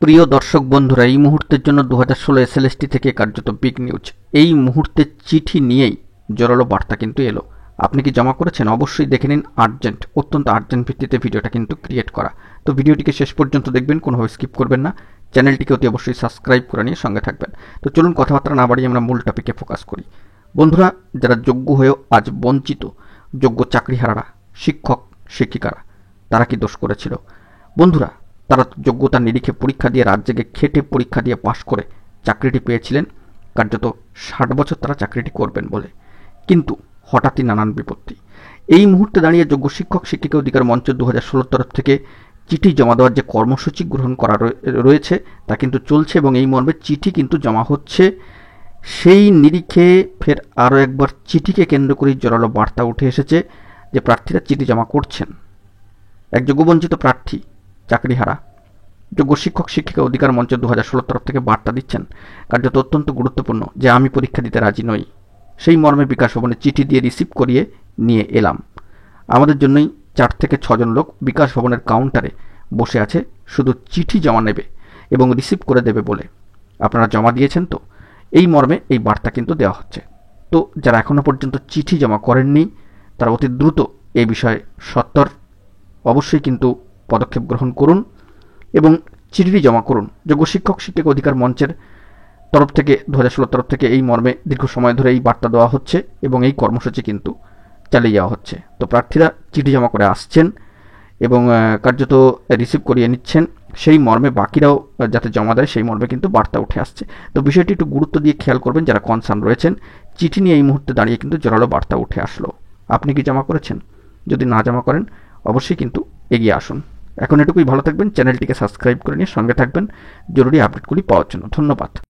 প্রিয় দর্শক বন্ধুরা, এই মুহূর্তের জন্য 2016 এসএলএসটি থেকে কার্যত বিগ নিউজ। এই মুহূর্তে চিঠি নিয়েই জোরালো বার্তা কিন্তু এলো। আপনি কি জমা করেছেন? অবশ্যই দেখে নিন। অত্যন্ত আর্জেন্ট ভিত্তিতে ভিডিওটা কিন্তু ক্রিয়েট করা। তো ভিডিওটিকে শেষ পর্যন্ত দেখবেন, কোনোভাবে স্কিপ করবেন না। চ্যানেলটিকে অতি অবশ্যই সাবস্ক্রাইব করে নিয়ে সঙ্গে থাকবেন। তো চলুন কথাবার্তা না বাড়িয়ে আমরা মূল টপিকে ফোকাস করি। বন্ধুরা, যারা যোগ্য হয়েও আজ বঞ্চিত, যোগ্য চাকরিহারারা, শিক্ষক শিক্ষিকারা, তারা কি দোষ করেছিল? বন্ধুরা, তারা যোগ্যতার নিরিখে পরীক্ষা দিয়ে রাত জেগে খেটে পরীক্ষা দিয়ে পাশ করে চাকরিটি পেয়েছিলেন, কার্যত 60 বছর তারা চাকরিটি করবেন বলে। কিন্তু হঠাৎই নানান বিপত্তি। এই মুহূর্তে দাঁড়িয়ে যোগ্য শিক্ষক শিক্ষিকা অধিকার মঞ্চ 2016 তরফ থেকে চিঠি জমা দেওয়ার যে কর্মসূচি গ্রহণ করা রয়েছে তা কিন্তু চলছে, এবং এই মর্মে চিঠি কিন্তু জমা হচ্ছে। সেই নিরিখে ফের আরও একবার চিঠিকে কেন্দ্র করেই জোরালো বার্তা উঠে এসেছে যে প্রার্থীরা চিঠি জমা করছেন। এক যোগ্যবঞ্চিত প্রার্থী চাকরিহারা যোগ্য শিক্ষক শিক্ষিকা অধিকার মঞ্চ 2016 তরফ থেকে বার্তা দিচ্ছেন, কার্যত অত্যন্ত গুরুত্বপূর্ণ, যে আমি পরীক্ষা দিতে রাজি নই। সেই মর্মে বিকাশ ভবনে চিঠি দিয়ে রিসিভ করিয়ে নিয়ে এলাম। আমাদের জন্যই 4 থেকে 6 জন লোক বিকাশ ভবনের কাউন্টারে বসে আছে, শুধু চিঠি জমা নেবে এবং রিসিভ করে দেবে বলে। আপনারা জমা দিয়েছেন তো? এই মর্মে এই বার্তা কিন্তু দেওয়া হচ্ছে। তো যারা এখনও পর্যন্ত চিঠি জমা করেননি, তারা অতি দ্রুত এই বিষয়ে সত্বর অবশ্যই কিন্তু পদক্ষেপ গ্রহণ করুন এবং চিঠি জমা করুন। যোগ্য শিক্ষক শিক্ষক অধিকার মঞ্চের তরফ থেকে 2016 তরফ থেকে এই মর্মে দীর্ঘ সময় ধরে এই বার্তা দেওয়া হচ্ছে এবং এই কর্মসূচি কিন্তু চালিয়ে যাওয়া হচ্ছে। তো প্রার্থীরা চিঠি জমা করে আসছেন এবং কার্যত রিসিভ করিয়ে নিচ্ছেন। সেই মর্মে বাকিরাও যাতে জমা দেয় সেই মর্মে কিন্তু বার্তা উঠে আসছে। তো বিষয়টি একটু গুরুত্ব দিয়ে খেয়াল করবেন যারা কনসার্ন রয়েছেন। চিঠি নিয়ে এই মুহূর্তে দাঁড়িয়ে কিন্তু জোরালো বার্তা উঠে আসলো। আপনি কি জমা করেছেন? যদি না জমা করেন অবশ্যই কিন্তু এগিয়ে আসুন। এখন এটুকুই, ভালো থাকবেন, চ্যানেলটিকে সাবস্ক্রাইব করে নিয়ে সঙ্গে থাকবেন জরুরি আপডেটগুলি পাওয়ার জন্য। ধন্যবাদ।